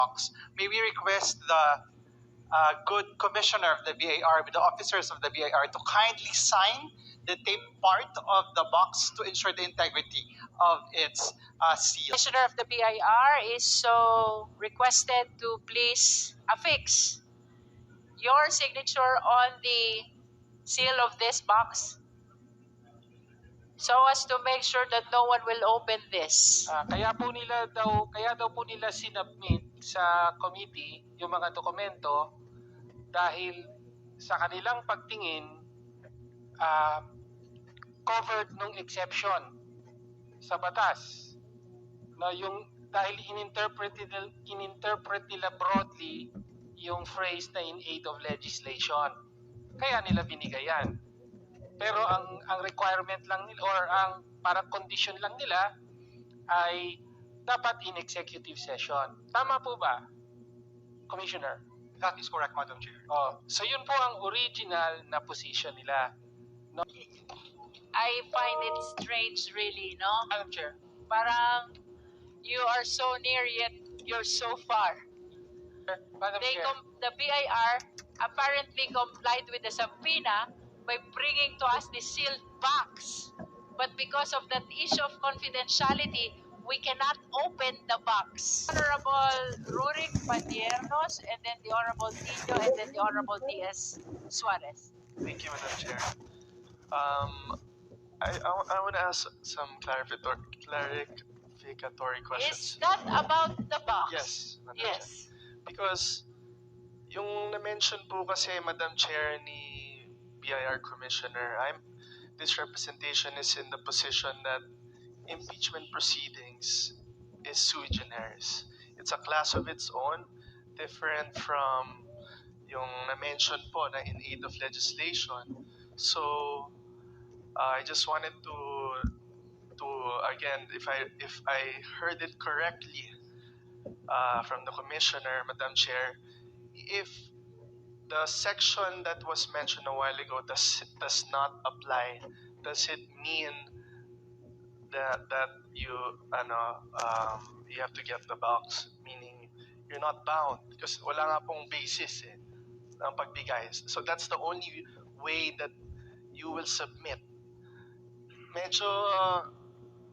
box. May we request the good commissioner of the BIR, with the officers of the BIR, to kindly sign the tape part of the box to ensure the integrity of its seal. Commissioner of the BIR is so requested to please affix your signature on the seal of this box so as to make sure that no one will open this. Kaya daw po nila sinubmit sa committee yung mga dokumento dahil sa kanilang pagtingin covered nung exception sa batas. No, yung dahil ininterpret nila broadly yung phrase na in aid of legislation. Kaya nila binigayan. Pero ang requirement lang nila or ang parang condition lang nila ay dapat in executive session. Tama po ba, Commissioner? That is correct, Madam Chair. So yun po ang original na position nila. No? I find it strange really, no? Madam Chair. Parang you are so near yet you're so far. Madam Chair. The BIR apparently complied with the subpoena by bringing to us the sealed box. But because of that issue of confidentiality, we cannot open the box. Honorable Rurik Padiernos, and then the Honorable Tito, and then the Honorable T.S. Suarez. Thank you, Madam Chair. I want to ask some clarificatory questions. Is that about the box? Yes, Madam Chair. Yes. Because yung na-mention po kasi, Madam Chair, ni BIR Commissioner, this representation is in the position that impeachment proceedings is sui generis. It's a class of its own, different from yung na-mention po na in aid of legislation. So, I just wanted to again, if I heard it correctly from the Commissioner, Madam Chair, if the section that was mentioned a while ago does not apply, does it mean that you have to get the box, meaning you're not bound because wala nga pong basis ng pagbigay. So that's the only way that you will submit. Medyo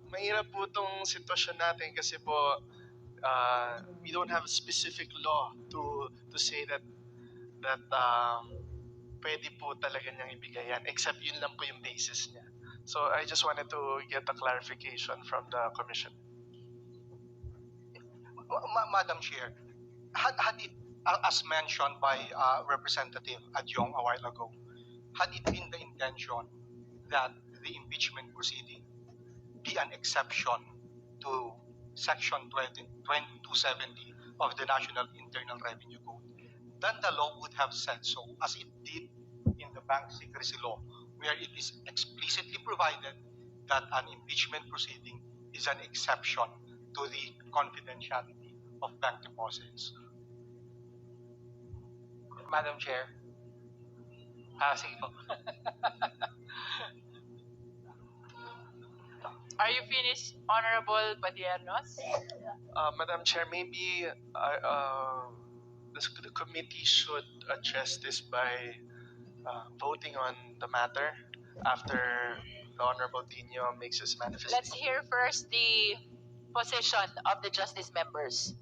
mahirap po itong sitwasyon natin kasi po we don't have a specific law to say that pwede po talaga niyang ibigay yan, except yun lang po yung basis niya. So I just wanted to get a clarification from the Commission. Madam Chair, had it, as mentioned by Representative Adjong a while ago, had it been the intention that the impeachment proceeding be an exception to Section 2270 of the National Internal Revenue Code, then the law would have said so, as it did in the Bank Secrecy Law, where it is explicitly provided that an impeachment proceeding is an exception to the confidentiality of bank deposits. Madam Chair. Sige po. Are you finished, Honorable Padiernos? Madam Chair, maybe the committee should address this by voting on the matter after the Honorable Tino makes his manifestation. Let's hear first the position of the justice members.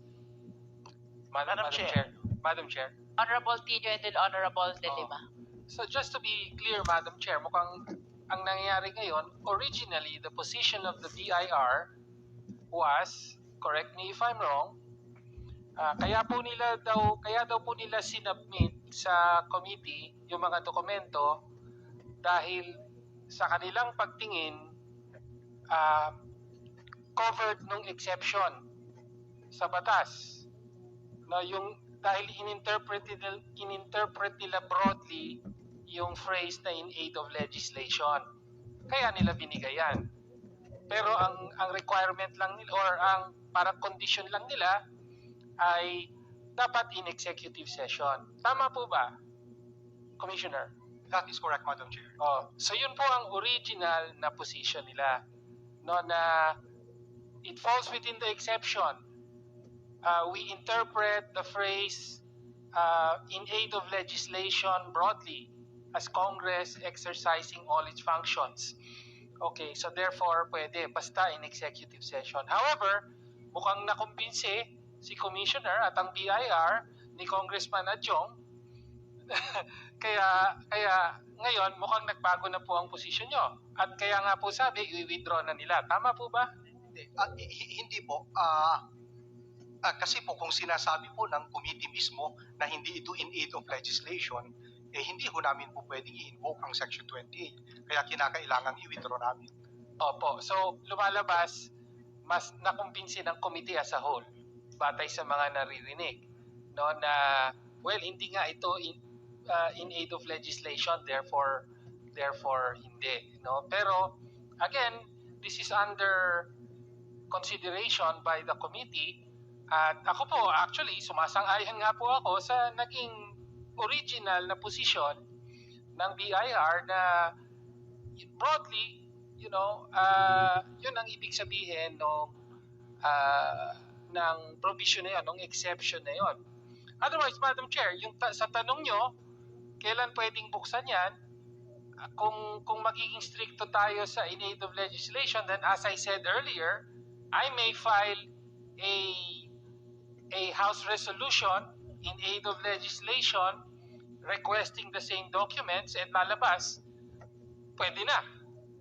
Madam Chair. Madam Chair. Honorable Tino and then Honorable De Lima. So just to be clear, Madam Chair, mukhang ang nangyayari ngayon, originally, the position of the BIR was, correct me if I'm wrong, kaya daw po nila sinubmit sa committee yung mga dokumento dahil sa kanilang pagtingin covered nung exception sa batas. No, yung dahil ininterpret nila broadly yung phrase na in aid of legislation. Kaya nila binigayan. Pero ang requirement lang nila or ang parang condition lang nila ay dapat in executive session. Tama po ba, Commissioner? That is correct, Madam Chair. So yun po ang original na position nila. No, na it falls within the exception we interpret the phrase in aid of legislation broadly as Congress exercising all its functions. Okay, so therefore, pwede basta in executive session. However, mukhang nakumbinsi si Commissioner at ang BIR ni Congressman Adjong kaya ngayon mukhang nagbago na po ang posisyon nyo. At kaya nga po sabi, i-withdraw na nila. Tama po ba? Hindi po. Kasi po kung sinasabi po ng committee mismo na hindi ito in aid of legislation, hindi ho namin po pwedeng i-invoke ang Section 28. Kaya kinakailangan i-withdraw namin. Opo. So, lumalabas, mas nakumpinsi ng committee as a whole, batay sa mga naririnig. No, na, well, hindi nga ito in aid of legislation, therefore hindi. No? Pero, again, this is under consideration by the committee. At ako po, actually, sumasang-ayon nga po ako sa naging original na posisyon ng BIR na broadly, yun ang ibig sabihin ng provision na yun, ng exception na yun. Otherwise, Madam Chair, sa tanong nyo, kailan pwedeng buksan yan, kung magiging stricto tayo sa in aid of legislation, then as I said earlier, I may file a House resolution in aid of legislation requesting the same documents and lalabas, pwede na.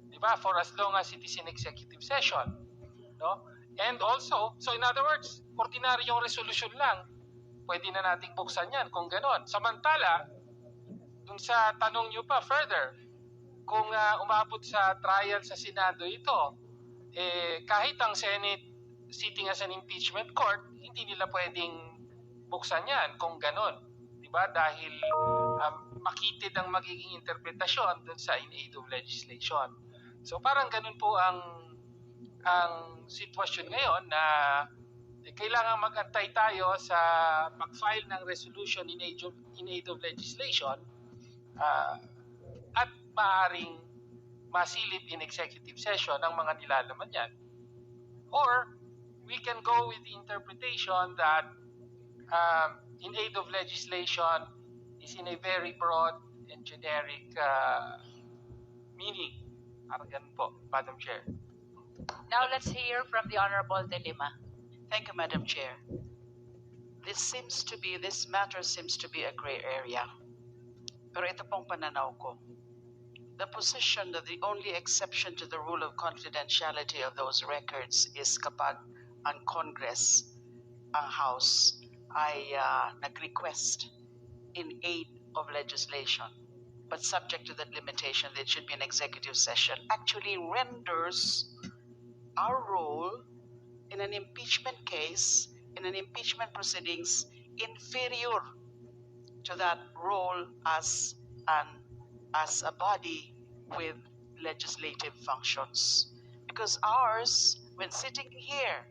Diba? For as long as it is in executive session. No? And also, so in other words, ordinaryong resolution lang, pwede na nating buksan yan kung ganon. Samantala, dun sa tanong nyo pa further, kung umabot sa trial sa Senado ito, kahit ang Senate sitting as an impeachment court, hindi nila pwedeng buksan yan kung ganon. Diba? Dahil makitid ang magiging interpretasyon dun sa in aid of legislation. So parang ganun po ang sitwasyon ngayon na kailangan mag-antay tayo sa mag-file ng resolution in aid of legislation at maaaring masilip in executive session ang mga nilalaman yan. Or we can go with the interpretation that in aid of legislation is in a very broad and generic meaning. Parang ganun po, Madam Chair. Now let's hear from the Honorable De Lima. Thank you, Madam Chair. This matter seems to be a gray area. Pero ito pong pananaw ko. The position that the only exception to the rule of confidentiality of those records is kapag ang Congress, ang House, ay nag-request in aid of legislation, but subject to that limitation that it should be an executive session, actually renders our role in an impeachment case, in an impeachment proceedings, inferior to that role as a body with legislative functions. Because ours, when sitting here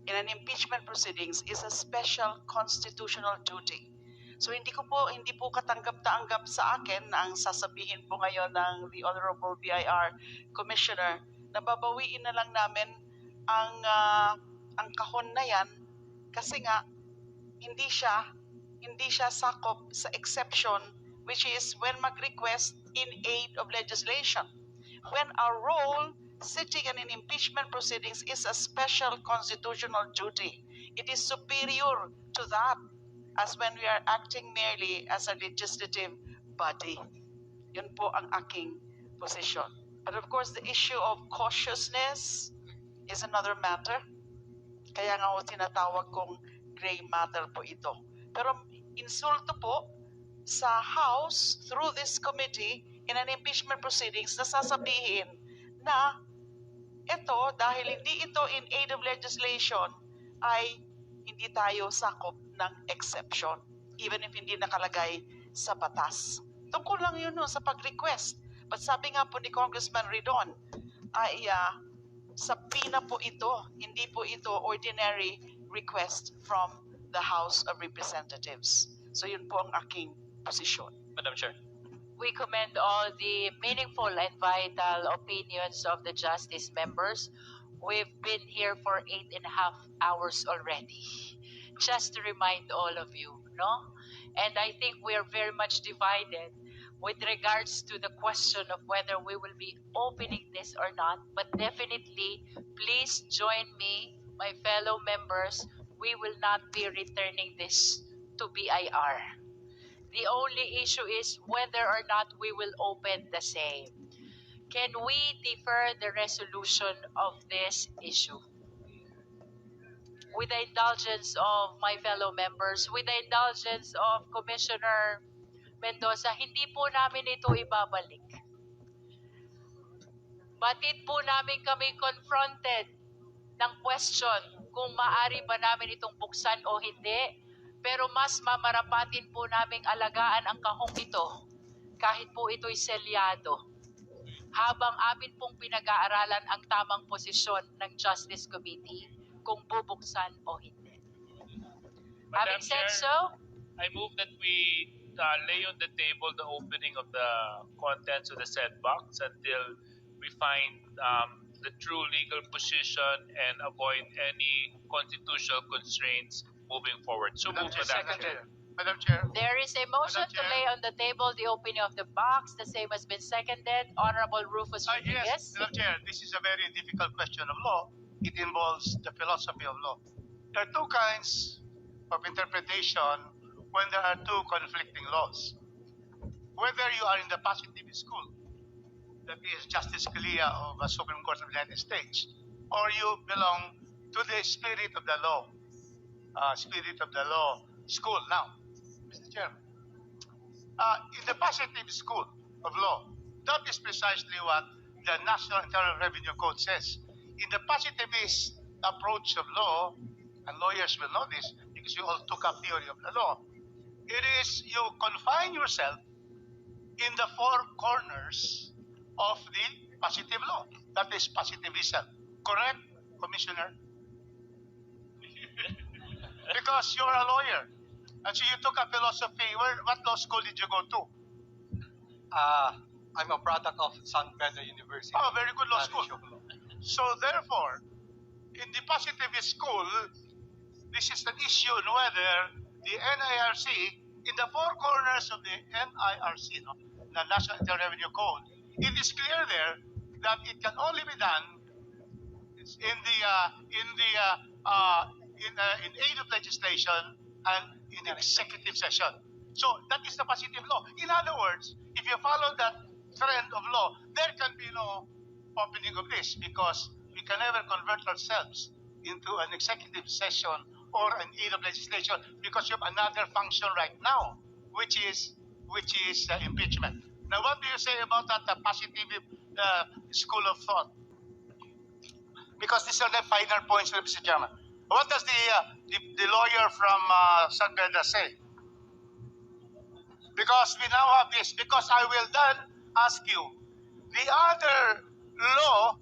in an impeachment proceedings, is a special constitutional duty. So hindi po katanggap-tanggap sa akin ang sasabihin po ngayon ng the Honorable BIR Commissioner na babawiin na lang namin ang kahon na yan kasi nga hindi siya sakop sa exception, which is when mag-request in aid of legislation. When our role sitting in an impeachment proceedings is a special constitutional duty. It is superior to that as when we are acting merely as a legislative body. Yun po ang aking position. But of course, the issue of cautiousness is another matter. Kaya nga tinatawag kong gray matter po ito. Pero insulto po sa House through this committee in an impeachment proceedings na sasabihin na ito, dahil hindi ito in aid of legislation, ay hindi tayo sakop ng exception, even if hindi nakalagay sa batas. Tungkol lang yun sa pag-request. But sabi nga po ni Congressman Ridon, ay sabina po ito, hindi po ito ordinary request from the House of Representatives. So yun po ang aking posisyon. Madam Chair. We commend all the meaningful and vital opinions of the Justice members. We've been here for 8.5 hours already. just to remind all of you, no? And I think we are very much divided with regards to the question of whether we will be opening this or not. But definitely, please join me, my fellow members. We will not be returning this to BIR. The only issue is whether or not we will open the same. Can we defer the resolution of this issue? With the indulgence of my fellow members, with the indulgence of Commissioner Mendoza, hindi po namin ito ibabalik. Batid po namin kami confronted ng question kung maaari ba namin itong buksan o hindi. Pero mas mamarapatin po naming alagaan ang kahong ito kahit po ito'y selyado. Habang amin pong pinag-aaralan ang tamang posisyon ng Justice Committee kung bubuksan o hindi. Having said so, I move that we lay on the table the opening of the contents of the said box until we find the true legal position and avoid any constitutional constraints moving forward. So move, Madam Chair. Madam Chair. there is a motion Madam to Chair. lay on the table the opening of the box. The same has been seconded. Honorable Rufus Rodriguez. Yes, Madam Chair, this is a very difficult question of law. It involves the philosophy of law. There are two kinds of interpretation when there are two conflicting laws. Whether you are in the positive school, that is Justice Scalia of the Supreme Court of the United States, or you belong to the spirit of the law, school. Now, Mr. Chairman, in the positive school of law, that is precisely what the National Internal Revenue Code says. In the positivist approach of law, and lawyers will know this because you all took up theory of the law, it is you confine yourself in the four corners of the positive law. That is positivism. Correct, Commissioner? Because you're a lawyer. And so you took up philosophy. What law school did you go to? I'm a product of San Beda University. Oh, very good law school. College of Law. So therefore, in the positivist school, this is an issue on whether the NIRC, in the four corners of the NIRC, the National Internal Revenue Code, it is clear there that it can only be done in aid of legislation and in executive session. So that is the positive law. In other words, if you follow that trend of law, there can be no opening of this because we can never convert ourselves into an executive session or an aid of legislation because you have another function right now, which is impeachment. Now, what do you say about that positive school of thought? Because these are the final points, Mr. Chairman. What does the lawyer from San Beda say? Because we now have this. Because I will then ask you, the other law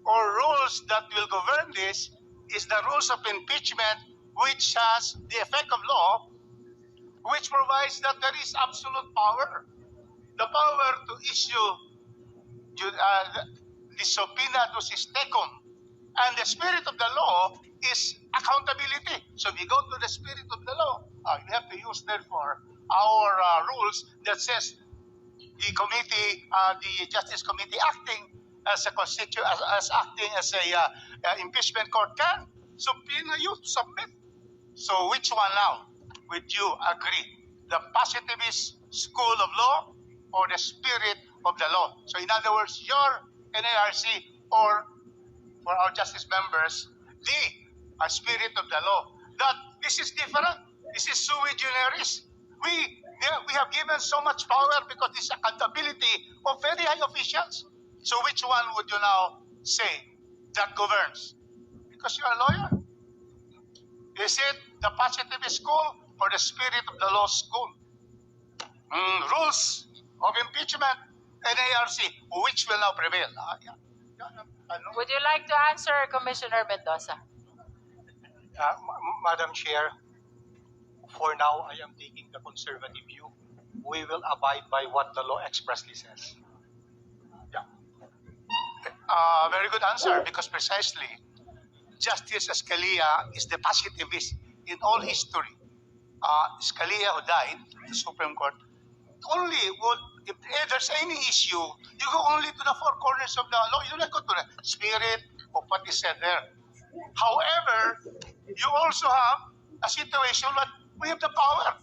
or rules that will govern this is the rules of impeachment, which has the effect of law, which provides that there is absolute power. The power to issue the subpoena to Sistecom. And the spirit of the law is accountability. So we go to the spirit of the law. We have to use, therefore, our rules that says the committee, the Justice Committee acting as a acting as a impeachment court can subpoena you to submit. So which one now would you agree? The positivist school of law or the spirit of the law? So in other words, your NARC or for our justice members, the spirit of the law. That this is different. This is sui generis. We have given so much power because this accountability of very high officials. So which one would you now say that governs? Because you're a lawyer. Is it the positivist school or the spirit of the law school? Rules of impeachment, NARC, which will now prevail? Would you like to answer, Commissioner Mendoza? Madam Chair, for now, I am taking the conservative view. We will abide by what the law expressly says. Very good answer, because precisely Justice Scalia is the positivist. in all history, Scalia, who died, the Supreme Court, only would, if there's any issue, you go only to the four corners of the law. You do not go to the spirit of what is said there. However, you also have a situation that we have the power.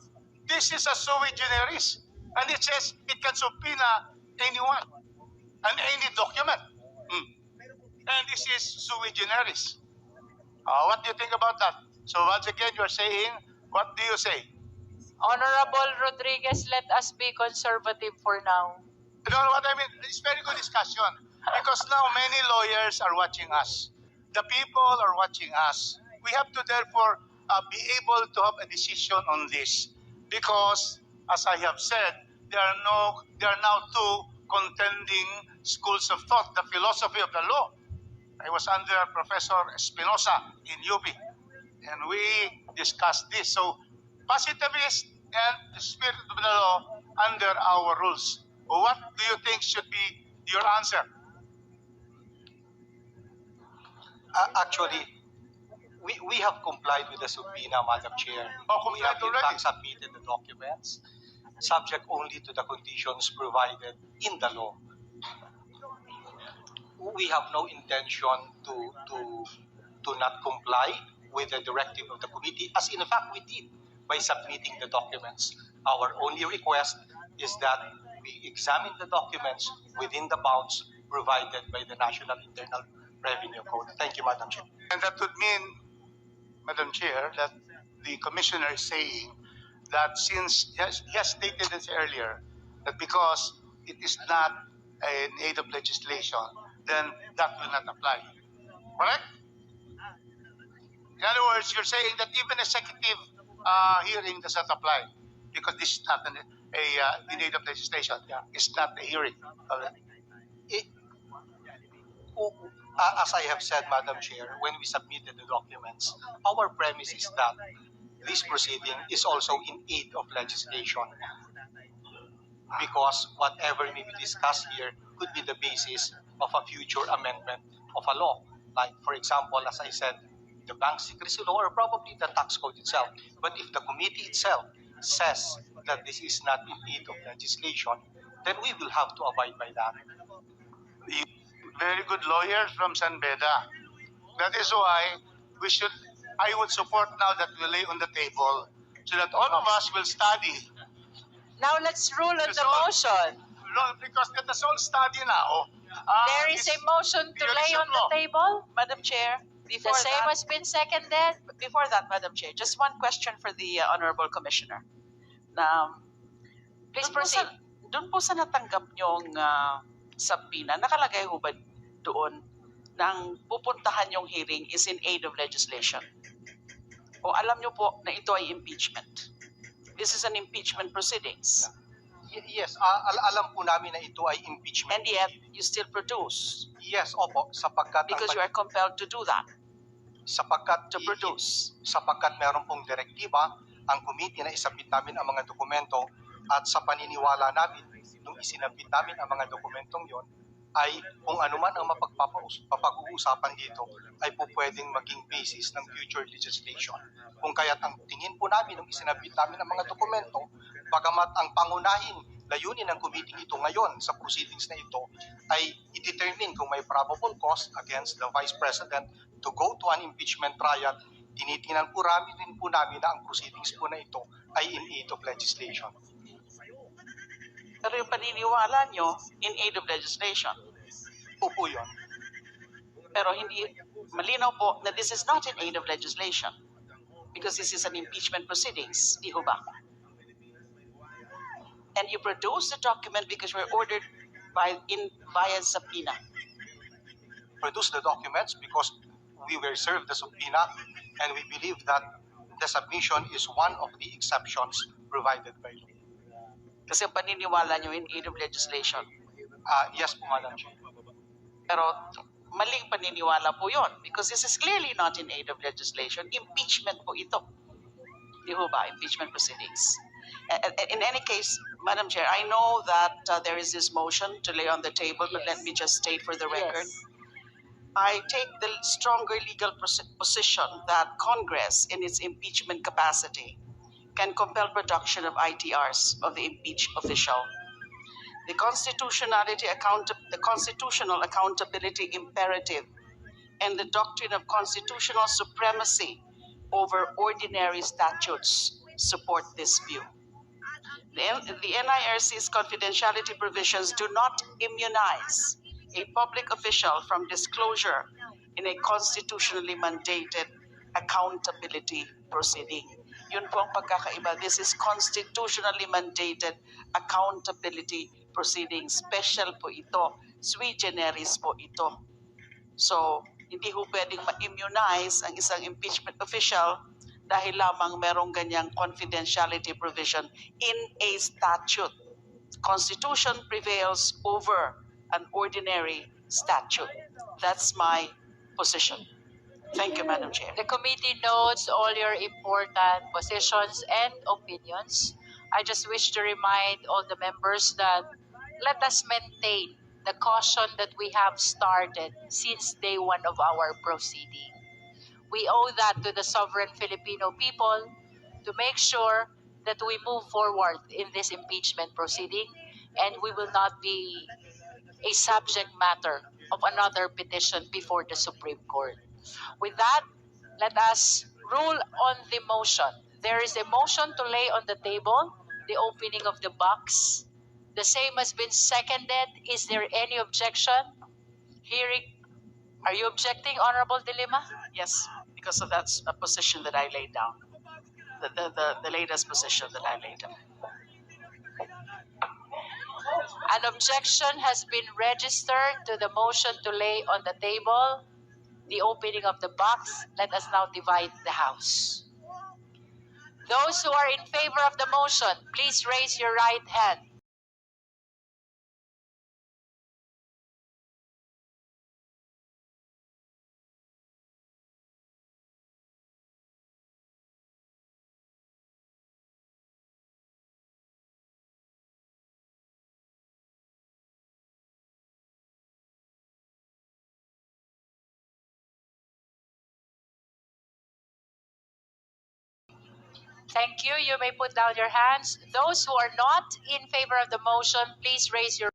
This is a sui generis, and it says it can subpoena anyone and any document. And this is sui generis. What do you think about that? So once again, you're saying, what do you say? Honorable Rodriguez, let us be conservative for now. You know what I mean? It's very good discussion because now many lawyers are watching us. The people are watching us. We have to therefore be able to have a decision on this because, as I have said, there are now two contending schools of thought, the philosophy of the law. I was under Professor Espinosa in UP, and we discussed this. So, positivist and the spirit of the law under our rules. What do you think should be your answer? Actually, we have complied with the subpoena, Madam Chair. We have in fact submitted the documents, subject only to the conditions provided in the law. We have no intention to not comply with the directive of the committee, as in fact we did by submitting the documents. Our only request is that we examine the documents within the bounds provided by the National Internal Revenue Code. Thank you, Madam Chair. And that would mean, Madam Chair, that the Commissioner is saying that since he has stated this earlier, that because it is not an aid of legislation, then that will not apply. Correct? In other words, you're saying that even executive hearing does not apply because this is not an aid of legislation. It's not a hearing. As I have said, Madam Chair, when we submitted the documents, our premise is that this proceeding is also in aid of legislation because whatever may be discussed here could be the basis of a future amendment of a law. Like, for example, as I said, the bank secrecy law or probably the tax code itself. But if the committee itself says that this is not in aid of legislation, then we will have to abide by that. Very good lawyers from San Beda. That is why I would support now that we lay on the table so that all of us will study. Now let's rule on the motion. No, because let us all study now. There is a motion to lay on the table. Madam Chair, before The same that, has been seconded. before that, Madam Chair, just one question for the Honorable Commissioner. Please Doon po proceed. Doon po sa natanggap niyong subpoena, nakalagay ho ba doon na ang pupuntahan yung hearing is in aid of legislation? O alam niyo po na ito ay impeachment? This is an impeachment proceedings. Yes, alam po namin na ito ay impeachment. And yet, you still produce Yes, opo, sapagkat because you are compelled to do that, to produce. sapagkat meron pong direktiba ang committee na isabit namin ang mga dokumento at sa paniniwala namin nung isinabit namin ang mga dokumentong yon ay kung anuman ang mapag-uusapan dito ay po pwedeng maging basis ng future legislation. Kung kaya't ang tingin po namin nung isinabit namin ang mga dokumento, bagamat ang pangunahing layunin ng committee ito ngayon sa proceedings na ito ay i-determine kung may probable cause against the Vice President to go to an impeachment trial, tinitingnan po namin na ang proceedings po na ito ay in aid of legislation. Pero yung paniniwala nyo, in aid of legislation. Po yun. Pero hindi, malinaw po na this is not in aid of legislation because this is an impeachment proceedings, di ho ba? And you produce the document because we're ordered via subpoena. Produce the documents because we were served the subpoena and we believe that the submission is one of the exceptions provided by law. Kasi ang paniniwala nyo in aid of legislation. Yes po, Madam Chair. Pero maling paniniwala po yon because this is clearly not in aid of legislation. Impeachment po ito. Di ho ba? Impeachment proceedings. In any case, Madam Chair, I know that there is this motion to lay on the table, but let me just state for the record. Yes. I take the stronger legal position that Congress, in its impeachment capacity, can compel production of ITRs of the impeached official. The constitutional accountability imperative and the doctrine of constitutional supremacy over ordinary statutes support this view. The NIRC's confidentiality provisions do not immunize a public official from disclosure in a constitutionally mandated accountability proceeding. Yun po ang pagkakaiba. This is constitutionally mandated accountability proceeding. Special po ito. Sui generis po ito. So, hindi ho pwedeng ma-immunize ang isang impeachment official dahil lamang merong ganyang confidentiality provision in a statute. Constitution prevails over an ordinary statute. That's my position. Thank you, Madam Chair. The committee notes all your important positions and opinions. I just wish to remind all the members that let us maintain the caution that we have started since day one of our proceeding. We owe that to the sovereign Filipino people to make sure that we move forward in this impeachment proceeding, and we will not be a subject matter of another petition before the Supreme Court. With that, let us rule on the motion. There is a motion to lay on the table the opening of the box. The same has been seconded. Is there any objection? Are you objecting, Honorable De Lima? Yes, because of that position that I laid down. The latest position that I laid down. An objection has been registered to the motion to lay on the table the opening of the box. Let us now divide the House. Those who are in favor of the motion, please raise your right hand. Thank you. You may put down your hands. Those who are not in favor of the motion, please raise your.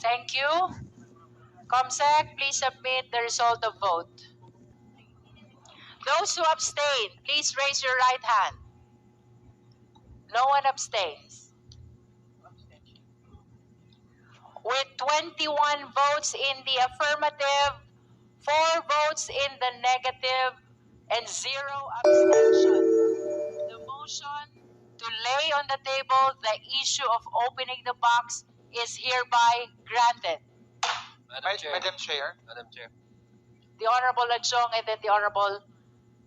Thank you. Comsec, please submit the result of vote. Those who abstain, please raise your right hand. No one abstains. With 21 votes in the affirmative, 4 votes in the negative, and 0 abstention, the motion to lay on the table the issue of opening the box is hereby granted. Madam Chair. The Honorable Adjong and then the Honorable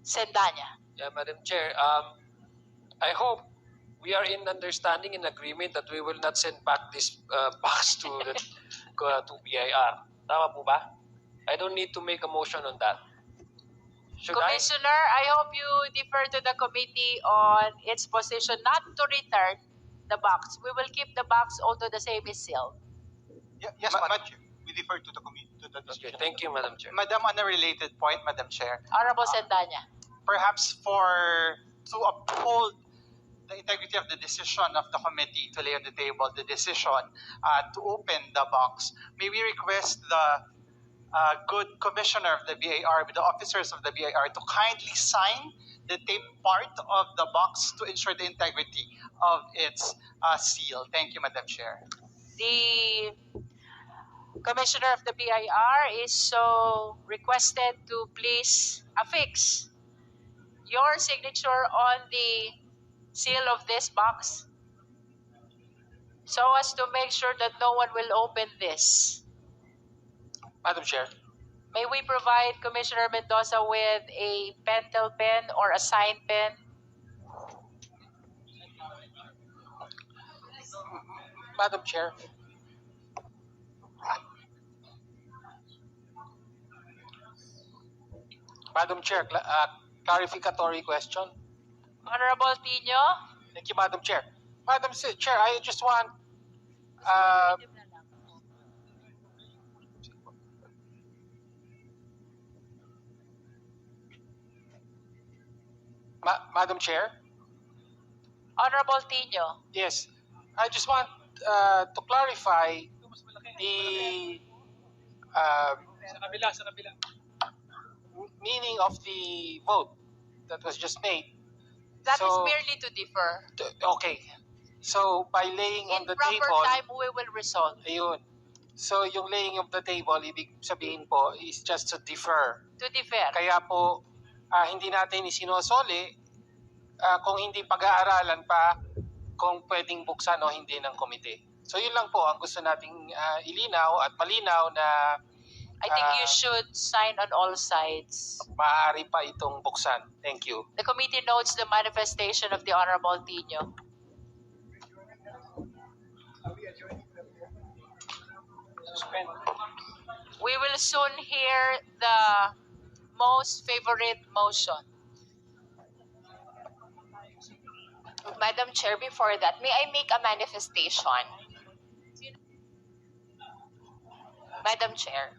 Sendanya. Yeah, Madam Chair, I hope we are in understanding and agreement that we will not send back this box to the to BIR. Tama po ba? I don't need to make a motion on that. Should Commissioner, I hope you defer to the committee on its position not to return the box. We will keep the box although the same is sealed. Yes, Madam Chair. We defer to the committee. Okay, thank you, Madam Chair. Madam, on a related point, Madam Chair, Honorable Sendanya. perhaps to uphold the integrity of the decision of the committee to lay on the table the decision to open the box, may we request the good commissioner of the BIR, with the officers of the BIR, to kindly sign the tape part of the box to ensure the integrity of its seal. Thank you, Madam Chair. The Commissioner of the BIR is so requested to please affix your signature on the seal of this box so as to make sure that no one will open this. Madam Chair. May we provide Commissioner Mendoza with a pentel pen or a sign pen? Madam Chair. Madam Chair, clarificatory question. Honorable Tino. Thank you, Madam Chair. Madam Chair, I just want Madam Chair. Honorable Tino. Yes, I just want to clarify the meaning of the vote that was just made. That is So- merely to defer. Okay. So by laying on In the proper table, time, we will resolve. ayun. So yung laying of the table, ibig sabihin po is just to defer. To defer. Kaya po hindi natin isinosoli kung hindi pag-aaralan pa kung pwedeng buksan o hindi ng komite. So yun lang po ang gusto nating ilinaw at malinaw na I think you should sign on all sides. maaari pa itong buksan. Thank you. The committee notes the manifestation of the Honorable Tino. We will soon hear the most favorite motion. Madam Chair, before that, may I make a manifestation? Madam Chair,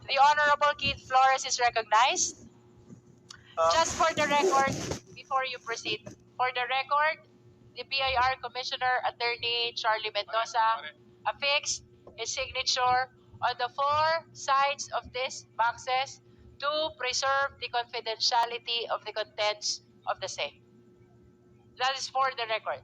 The Honorable Keith Flores is recognized. Just for the record, before you proceed, for the record, the BIR Commissioner Attorney Charlie Mendoza affixed his signature on the four sides of these boxes to preserve the confidentiality of the contents of the same. That is for the record.